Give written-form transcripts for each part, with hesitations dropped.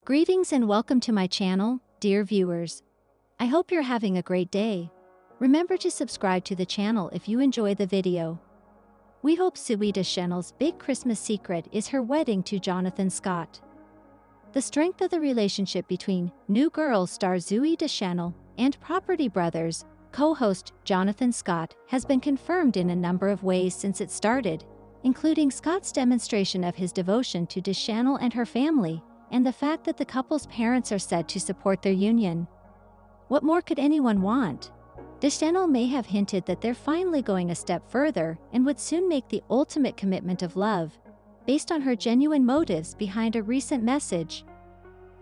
Greetings and welcome to my channel, dear viewers. I hope you're having a great day. Remember to subscribe to the channel if you enjoy the video. We hope Zooey Deschanel's big Christmas secret is her wedding to Jonathan Scott. The strength of the relationship between New Girl star Zooey Deschanel and Property Brothers co-host Jonathan Scott has been confirmed in a number of ways since it started, including Scott's demonstration of his devotion to Deschanel and her family, and the fact that the couple's parents are said to support their union. What more could anyone want? Deschanel may have hinted that they're finally going a step further and would soon make the ultimate commitment of love, based on her genuine motives behind a recent message.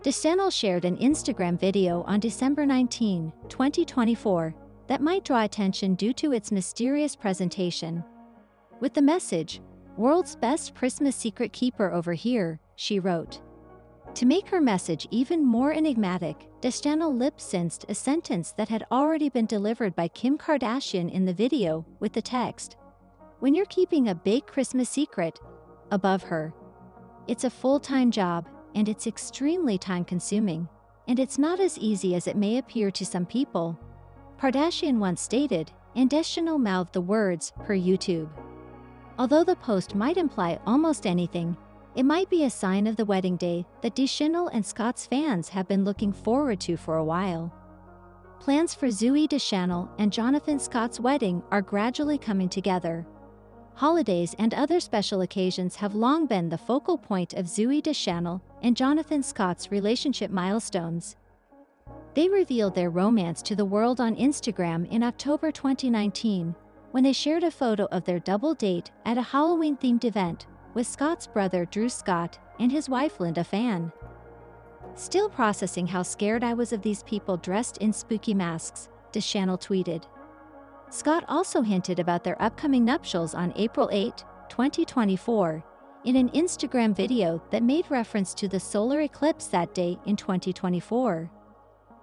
Deschanel shared an Instagram video on December 19, 2024, that might draw attention due to its mysterious presentation. With the message, "World's best Christmas secret keeper over here," she wrote. To make her message even more enigmatic, Deschanel lip-synced a sentence that had already been delivered by Kim Kardashian in the video, with the text, "When you're keeping a big Christmas secret," above her. It's a full-time job, and it's extremely time-consuming, and it's not as easy as it may appear to some people, Kardashian once stated, and Deschanel mouthed the words, per YouTube. Although the post might imply almost anything, it might be a sign of the wedding day that Deschanel and Scott's fans have been looking forward to for a while. Plans for Zooey Deschanel and Jonathan Scott's wedding are gradually coming together. Holidays and other special occasions have long been the focal point of Zooey Deschanel and Jonathan Scott's relationship milestones. They revealed their romance to the world on Instagram in October 2019, when they shared a photo of their double date at a Halloween-themed event with Scott's brother Drew Scott and his wife Linda Fan. "Still processing how scared I was of these people dressed in spooky masks," Deschanel tweeted. Scott also hinted about their upcoming nuptials on April 8, 2024, in an Instagram video that made reference to the solar eclipse that day in 2024.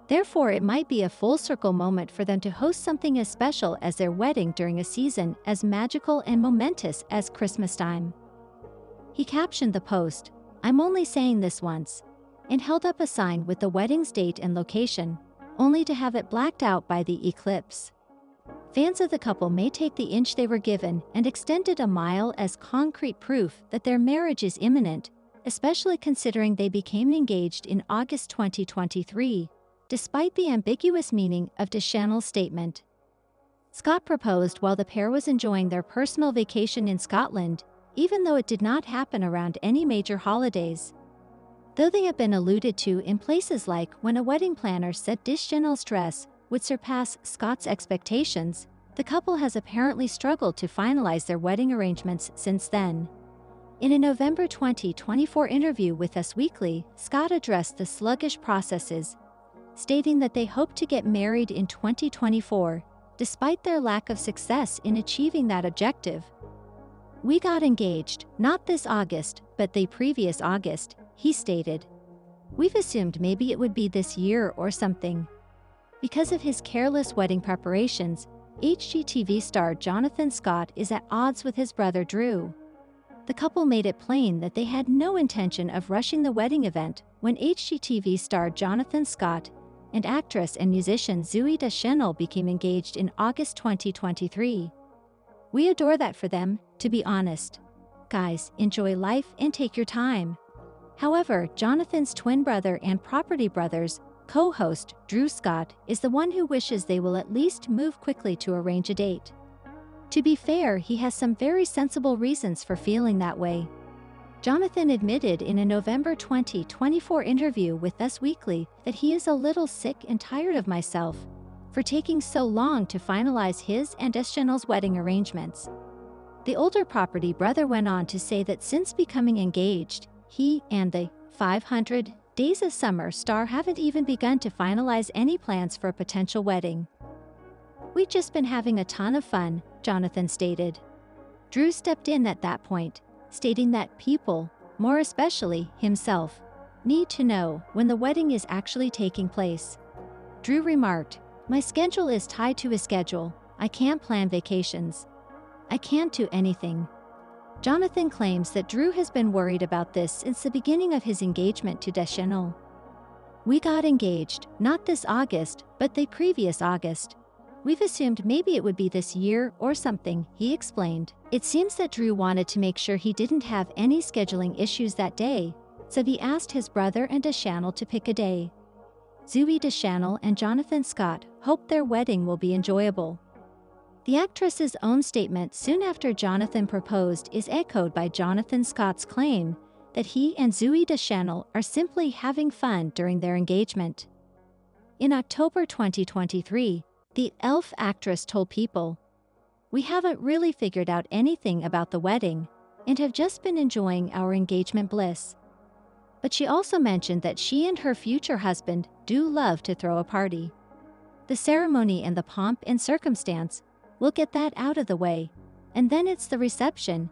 Therefore, it might be a full-circle moment for them to host something as special as their wedding during a season as magical and momentous as Christmas time. He captioned the post, "I'm only saying this once," and held up a sign with the wedding's date and location, only to have it blacked out by the eclipse. Fans of the couple may take the inch they were given and extend it a mile as concrete proof that their marriage is imminent, especially considering they became engaged in August 2023, despite the ambiguous meaning of Deschanel's statement. Scott proposed while the pair was enjoying their personal vacation in Scotland, even though it did not happen around any major holidays. Though they have been alluded to in places like when a wedding planner said Deschanel's dress would surpass Scott's expectations, the couple has apparently struggled to finalize their wedding arrangements since then. In a November 2024 interview with Us Weekly, Scott addressed the sluggish processes, stating that they hope to get married in 2024, despite their lack of success in achieving that objective. "We got engaged, not this August, but the previous August," he stated. "We've assumed maybe it would be this year or something." Because of his careless wedding preparations, HGTV star Jonathan Scott is at odds with his brother Drew. The couple made it plain that they had no intention of rushing the wedding event when HGTV star Jonathan Scott and actress and musician Zooey Deschanel became engaged in August 2023. "We adore that for them, to be honest. Guys, enjoy life and take your time." However, Jonathan's twin brother and Property Brothers co-host Drew Scott is the one who wishes they will at least move quickly to arrange a date. To be fair, he has some very sensible reasons for feeling that way. Jonathan admitted in a November 2024 interview with Us Weekly that he is a little sick and tired of myself for taking so long to finalize his and Deschanel's wedding arrangements. The older Property brother went on to say that since becoming engaged, he and the 500 Days of Summer star haven't even begun to finalize any plans for a potential wedding. "We've just been having a ton of fun," Jonathan stated. Drew stepped in at that point, stating that people, more especially himself, need to know when the wedding is actually taking place. Drew remarked, "My schedule is tied to his schedule. I can't plan vacations. I can't do anything." Jonathan claims that Drew has been worried about this since the beginning of his engagement to Deschanel. "We got engaged, not this August, but the previous August. We've assumed maybe it would be this year or something," he explained. It seems that Drew wanted to make sure he didn't have any scheduling issues that day, so he asked his brother and Deschanel to pick a day. Zooey Deschanel and Jonathan Scott hope their wedding will be enjoyable. The actress's own statement soon after Jonathan proposed is echoed by Jonathan Scott's claim that he and Zooey Deschanel are simply having fun during their engagement. In October 2023, the ELF actress told People, "We haven't really figured out anything about the wedding and have just been enjoying our engagement bliss." But she also mentioned that she and her future husband do love to throw a party. The ceremony and the pomp and circumstance, we'll get that out of the way, and then it's the reception,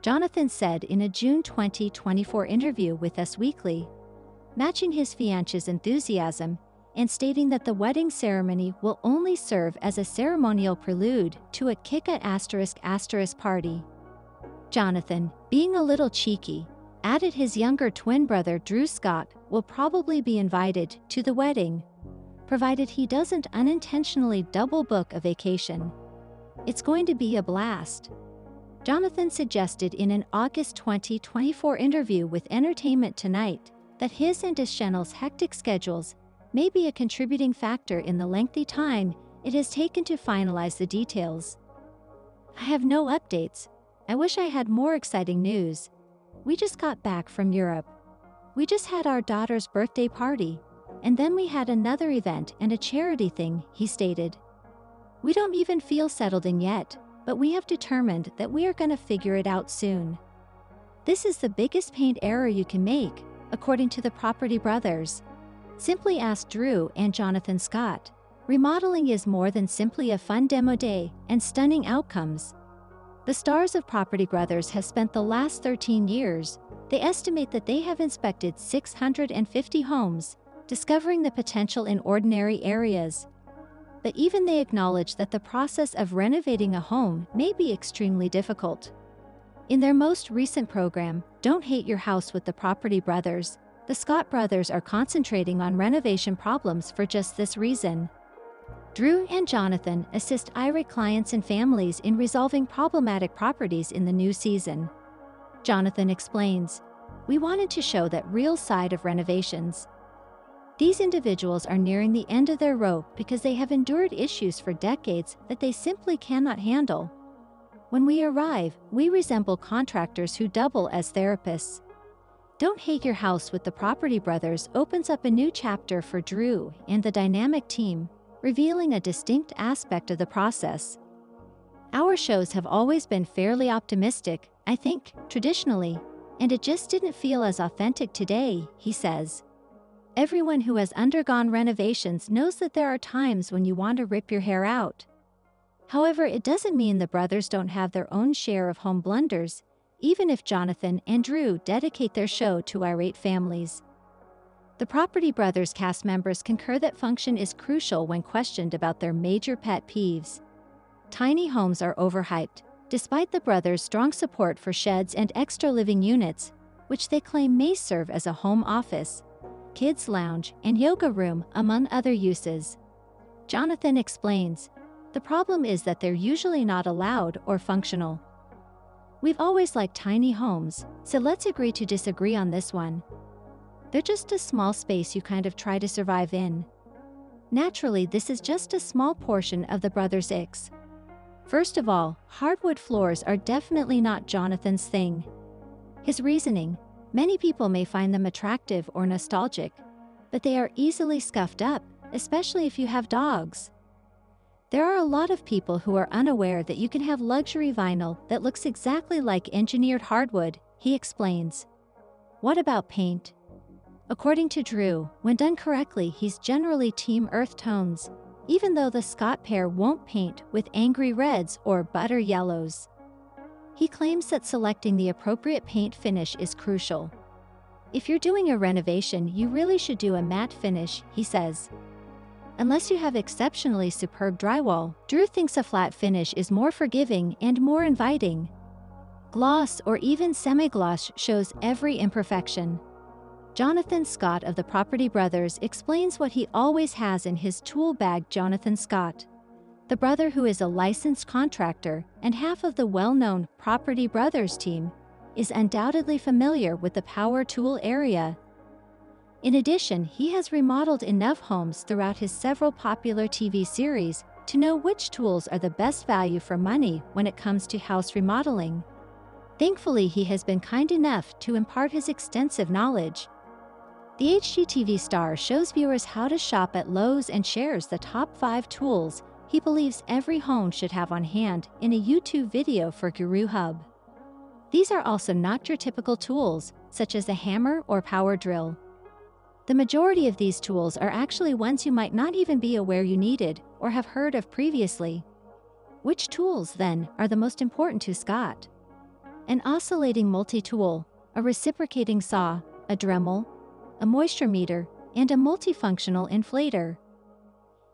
Jonathan said in a June 2024 interview with Us Weekly, matching his fiancée's enthusiasm and stating that the wedding ceremony will only serve as a ceremonial prelude to a kick-a-** party. Jonathan, being a little cheeky, added his younger twin brother Drew Scott will probably be invited to the wedding, provided he doesn't unintentionally double book a vacation. "It's going to be a blast," Jonathan suggested in an August 2024 interview with Entertainment Tonight that his and Deschanel's hectic schedules may be a contributing factor in the lengthy time it has taken to finalize the details. "I have no updates. I wish I had more exciting news. We just got back from Europe. We just had our daughter's birthday party, and then we had another event and a charity thing," he stated. "We don't even feel settled in yet, but we have determined that we are going to figure it out soon. This is the biggest paint error you can make, according to the Property Brothers. Simply ask Drew and Jonathan Scott. Remodeling is more than simply a fun demo day and stunning outcomes." The stars of Property Brothers have spent the last 13 years. They estimate that they have inspected 650 homes, discovering the potential in ordinary areas. But even they acknowledge that the process of renovating a home may be extremely difficult. In their most recent program, Don't Hate Your House with the Property Brothers, the Scott brothers are concentrating on renovation problems for just this reason. Drew and Jonathan assist irate clients and families in resolving problematic properties in the new season. Jonathan explains, "We wanted to show that real side of renovations. These individuals are nearing the end of their rope because they have endured issues for decades that they simply cannot handle. When we arrive, we resemble contractors who double as therapists." Don't Hate Your House with the Property Brothers opens up a new chapter for Drew and the dynamic team, revealing a distinct aspect of the process. "Our shows have always been fairly optimistic, I think, traditionally, and it just didn't feel as authentic today," he says. "Everyone who has undergone renovations knows that there are times when you want to rip your hair out. However, it doesn't mean the brothers don't have their own share of home blunders, even if Jonathan and Drew dedicate their show to irate families." The Property Brothers cast members concur that function is crucial when questioned about their major pet peeves. Tiny homes are overhyped, despite the brothers' strong support for sheds and extra living units, which they claim may serve as a home office, kids' lounge, and yoga room, among other uses. Jonathan explains, "The problem is that they're usually not allowed or functional. We've always liked tiny homes, so let's agree to disagree on this one. They're just a small space you kind of try to survive in." Naturally, this is just a small portion of the brothers' icks. First of all, hardwood floors are definitely not Jonathan's thing. His reasoning, many people may find them attractive or nostalgic, but they are easily scuffed up, especially if you have dogs. There are a lot of people who are unaware that you can have luxury vinyl that looks exactly like engineered hardwood, he explains. What about paint? According to Drew, when done correctly, he's generally team earth tones, even though the Scott pair won't paint with angry reds or butter yellows. He claims that selecting the appropriate paint finish is crucial. If you're doing a renovation, you really should do a matte finish, he says. Unless you have exceptionally superb drywall, Drew thinks a flat finish is more forgiving and more inviting. Gloss or even semi-gloss shows every imperfection. Jonathan Scott of the Property Brothers explains what he always has in his tool bag. Jonathan Scott, the brother who is a licensed contractor and half of the well-known Property Brothers team, is undoubtedly familiar with the power tool area. In addition, he has remodeled enough homes throughout his several popular TV series to know which tools are the best value for money when it comes to house remodeling. Thankfully, he has been kind enough to impart his extensive knowledge. The HGTV star shows viewers how to shop at Lowe's and shares the top 5 tools he believes every home should have on hand in a YouTube video for Guru Hub. These are also not your typical tools, such as a hammer or power drill. The majority of these tools are actually ones you might not even be aware you needed or have heard of previously. Which tools, then, are the most important to Scott? An oscillating multi-tool, a reciprocating saw, a Dremel, a moisture meter, and a multifunctional inflator.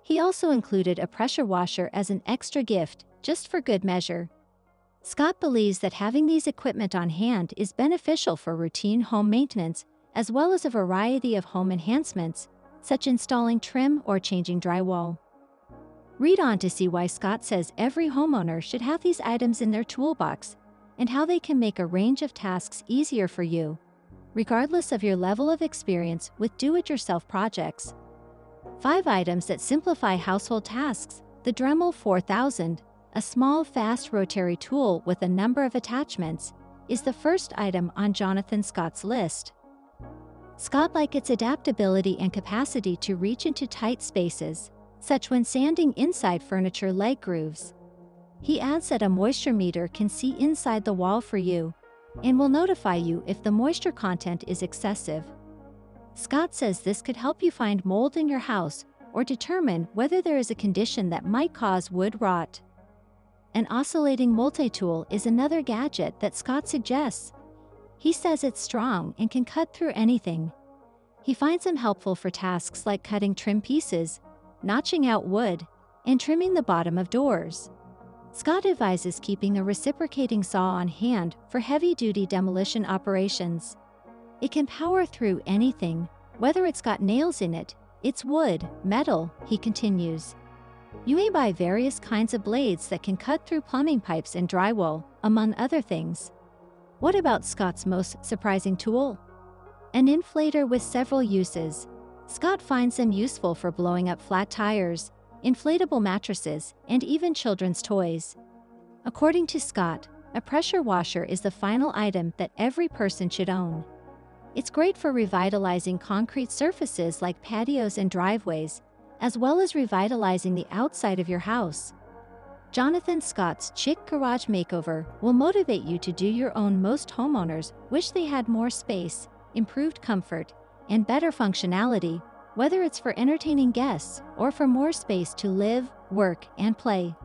He also included a pressure washer as an extra gift, just for good measure. Scott believes that having these equipment on hand is beneficial for routine home maintenance, as well as a variety of home enhancements, such as installing trim or changing drywall. Read on to see why Scott says every homeowner should have these items in their toolbox, and how they can make a range of tasks easier for you, regardless of your level of experience with do-it-yourself projects. 5 items that simplify household tasks. The Dremel 4000, a small, fast rotary tool with a number of attachments, is the first item on Jonathan Scott's list. Scott likes its adaptability and capacity to reach into tight spaces, such when sanding inside furniture leg grooves. He adds that a moisture meter can see inside the wall for you and will notify you if the moisture content is excessive. Scott says this could help you find mold in your house or determine whether there is a condition that might cause wood rot. An oscillating multi-tool is another gadget that Scott suggests. He says it's strong and can cut through anything. He finds them helpful for tasks like cutting trim pieces, notching out wood, and trimming the bottom of doors. Scott advises keeping a reciprocating saw on hand for heavy-duty demolition operations. It can power through anything, whether it's got nails in it, it's wood, metal, he continues. You may buy various kinds of blades that can cut through plumbing pipes and drywall, among other things. What about Scott's most surprising tool? An inflator with several uses. Scott finds them useful for blowing up flat tires, inflatable mattresses, and even children's toys. According to Scott, a pressure washer is the final item that every person should own. It's great for revitalizing concrete surfaces like patios and driveways, as well as revitalizing the outside of your house. Jonathan Scott's Chic Garage Makeover will motivate you to do your own. Most homeowners wish they had more space, improved comfort, and better functionality, whether it's for entertaining guests or for more space to live, work, and play.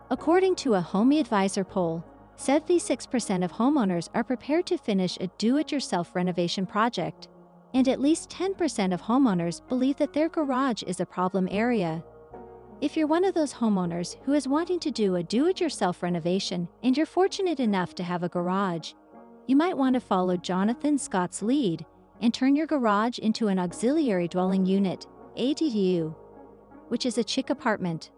According to a Home Advisor poll, 76% of homeowners are prepared to finish a do-it-yourself renovation project, and at least 10% of homeowners believe that their garage is a problem area. If you're one of those homeowners who is wanting to do a do-it-yourself renovation and you're fortunate enough to have a garage, you might want to follow Jonathan Scott's lead and turn your garage into an auxiliary dwelling unit, ADU, which is a chic apartment.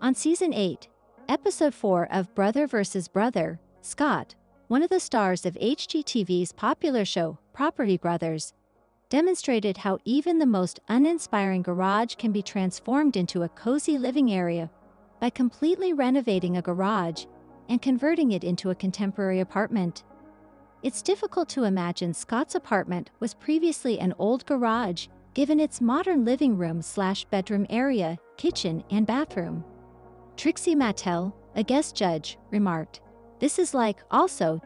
On Season 8, Episode 4 of Brother vs. Brother, Scott, one of the stars of HGTV's popular show, Property Brothers, demonstrated how even the most uninspiring garage can be transformed into a cozy living area by completely renovating a garage and converting it into a contemporary apartment. It's difficult to imagine Scott's apartment was previously an old garage, given its modern living room/bedroom area, kitchen, and bathroom. Trixie Mattel, a guest judge, remarked, "This is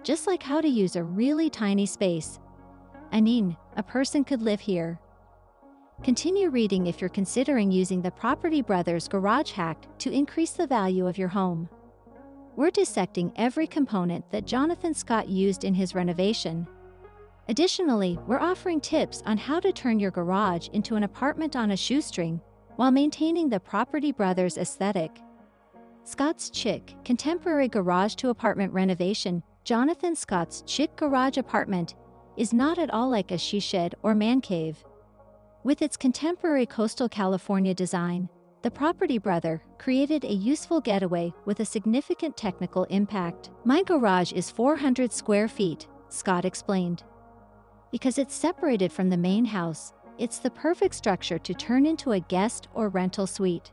just like how to use a really tiny space. I mean, a person could live here." Continue reading if you're considering using the Property Brothers garage hack to increase the value of your home. We're dissecting every component that Jonathan Scott used in his renovation. Additionally, we're offering tips on how to turn your garage into an apartment on a shoestring while maintaining the Property Brothers aesthetic. Scott's Chic Contemporary Garage to Apartment Renovation. Jonathan Scott's Chic Garage Apartment is not at all like a she shed or man cave. With its contemporary coastal California design, the Property Brother created a useful getaway with a significant technical impact. "My garage is 400 square feet, Scott explained. Because it's separated from the main house, it's the perfect structure to turn into a guest or rental suite.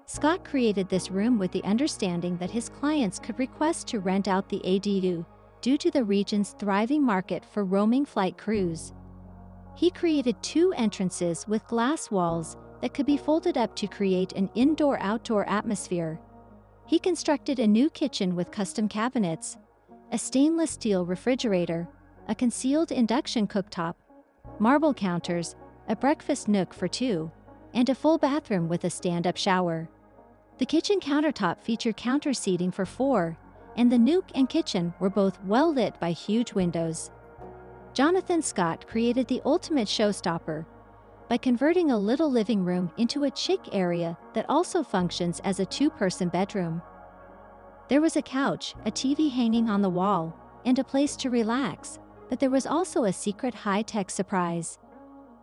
Scott created this room with the understanding that his clients could request to rent out the ADU due to the region's thriving market for roaming flight crews. He created 2 entrances with glass walls that could be folded up to create an indoor-outdoor atmosphere. He constructed a new kitchen with custom cabinets, a stainless steel refrigerator, a concealed induction cooktop, marble counters, a breakfast nook for 2, and a full bathroom with a stand-up shower. The kitchen countertop featured counter seating for 4, and the nook and kitchen were both well lit by huge windows." Jonathan Scott created the ultimate showstopper by converting a little living room into a chic area that also functions as a 2-person bedroom. There was a couch, a TV hanging on the wall, and a place to relax, but there was also a secret high-tech surprise.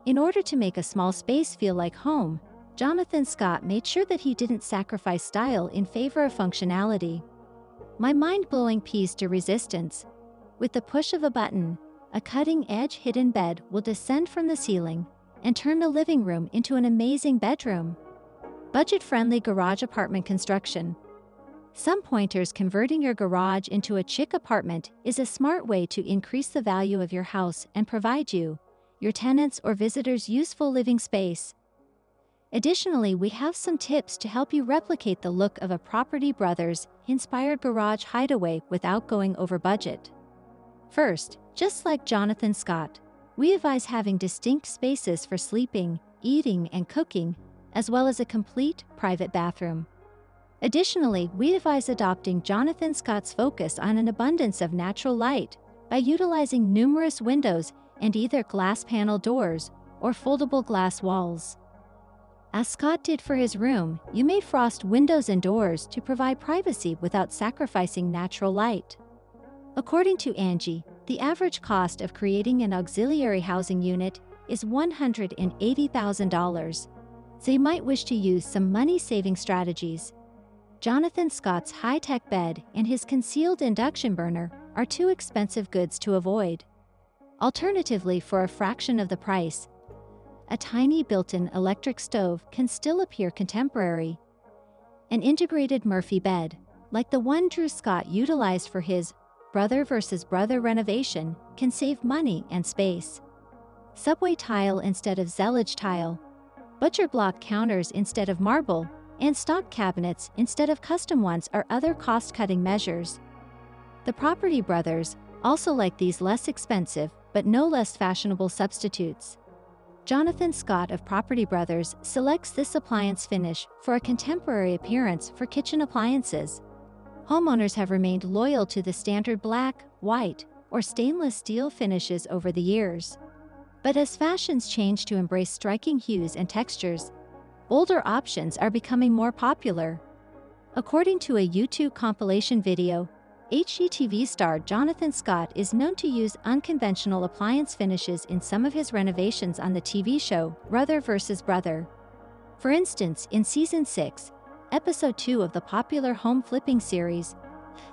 In order to make a small space feel like home, Jonathan Scott made sure that he didn't sacrifice style in favor of functionality. "My mind-blowing piece de resistance. With the push of a button, a cutting-edge hidden bed will descend from the ceiling and turn the living room into an amazing bedroom." Budget-friendly garage apartment construction. Some pointers: converting your garage into a chic apartment is a smart way to increase the value of your house and provide you, your tenants or visitors, useful living space. Additionally, we have some tips to help you replicate the look of a Property Brothers inspired garage hideaway without going over budget. First, just like Jonathan Scott, we advise having distinct spaces for sleeping, eating, and cooking, as well as a complete private bathroom. Additionally, we advise adopting Jonathan Scott's focus on an abundance of natural light by utilizing numerous windows and either glass panel doors or foldable glass walls. As Scott did for his room, you may frost windows and doors to provide privacy without sacrificing natural light. According to Angie, the average cost of creating an auxiliary housing unit is $180,000. So you might wish to use some money-saving strategies. Jonathan Scott's high-tech bed and his concealed induction burner are 2 expensive goods to avoid. Alternatively, for a fraction of the price, a tiny built-in electric stove can still appear contemporary. An integrated Murphy bed, like the one Drew Scott utilized for his Brother vs. Brother renovation, can save money and space. Subway tile instead of Zellage tile, butcher block counters instead of marble, and stock cabinets instead of custom ones are other cost-cutting measures. The Property Brothers also like these less expensive but no less fashionable substitutes. Jonathan Scott of Property Brothers selects this appliance finish for a contemporary appearance for kitchen appliances. Homeowners have remained loyal to the standard black, white, or stainless steel finishes over the years. But as fashions change to embrace striking hues and textures, bolder options are becoming more popular. According to a YouTube compilation video, HGTV star Jonathan Scott is known to use unconventional appliance finishes in some of his renovations on the TV show Brother vs. Brother. For instance, in Season 6, Episode 2 of the popular home flipping series,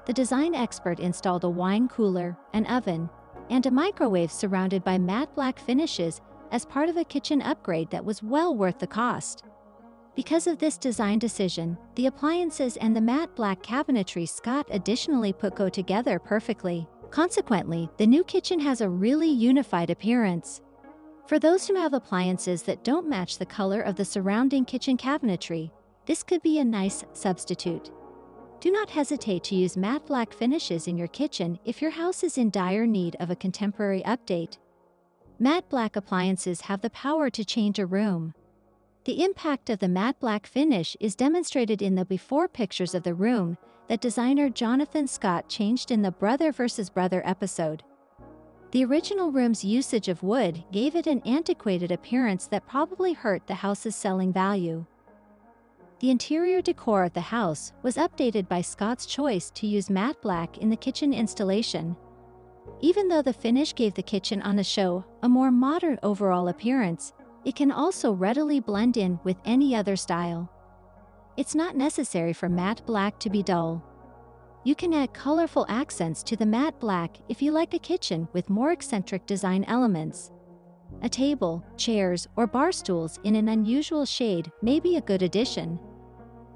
the design expert installed a wine cooler, an oven, and a microwave surrounded by matte black finishes as part of a kitchen upgrade that was well worth the cost. Because of this design decision, the appliances and the matte black cabinetry Scott additionally put go together perfectly. Consequently, the new kitchen has a really unified appearance. For those who have appliances that don't match the color of the surrounding kitchen cabinetry, this could be a nice substitute. Do not hesitate to use matte black finishes in your kitchen if your house is in dire need of a contemporary update. Matte black appliances have the power to change a room. The impact of the matte black finish is demonstrated in the before pictures of the room that designer Jonathan Scott changed in the Brother vs. Brother episode. The original room's usage of wood gave it an antiquated appearance that probably hurt the house's selling value. The interior decor of the house was updated by Scott's choice to use matte black in the kitchen installation. Even though the finish gave the kitchen on a show a more modern overall appearance, it can also readily blend in with any other style. It's not necessary for matte black to be dull. You can add colorful accents to the matte black if you like a kitchen with more eccentric design elements. A table, chairs, or bar stools in an unusual shade may be a good addition.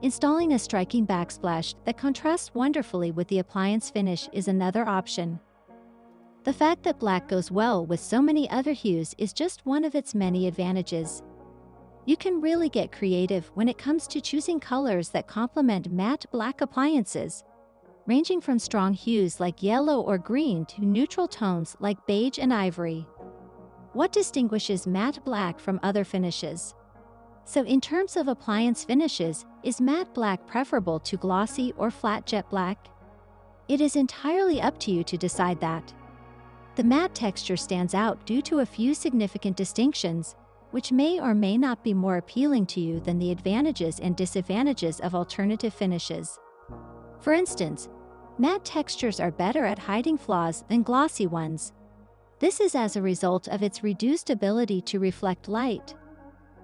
Installing a striking backsplash that contrasts wonderfully with the appliance finish is another option. The fact that black goes well with so many other hues is just one of its many advantages. You can really get creative when it comes to choosing colors that complement matte black appliances, ranging from strong hues like yellow or green to neutral tones like beige and ivory. What distinguishes matte black from other finishes? So in terms of appliance finishes, is matte black preferable to glossy or flat jet black? It is entirely up to you to decide that. The matte texture stands out due to a few significant distinctions, which may or may not be more appealing to you than the advantages and disadvantages of alternative finishes. For instance, matte textures are better at hiding flaws than glossy ones. This is as a result of its reduced ability to reflect light.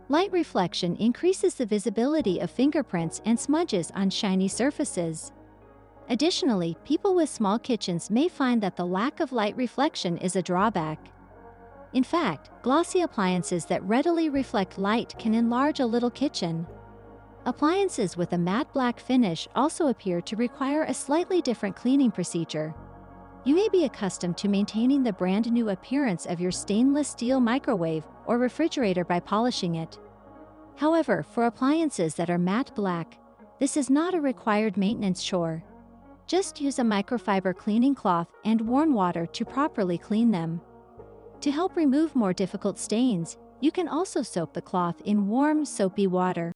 Light reflection increases the visibility of fingerprints and smudges on shiny surfaces. Additionally, people with small kitchens may find that the lack of light reflection is a drawback. In fact, glossy appliances that readily reflect light can enlarge a little kitchen. Appliances with a matte black finish also appear to require a slightly different cleaning procedure. You may be accustomed to maintaining the brand new appearance of your stainless steel microwave or refrigerator by polishing it. However, for appliances that are matte black, this is not a required maintenance chore. Just use a microfiber cleaning cloth and warm water to properly clean them. To help remove more difficult stains, you can also soak the cloth in warm, soapy water.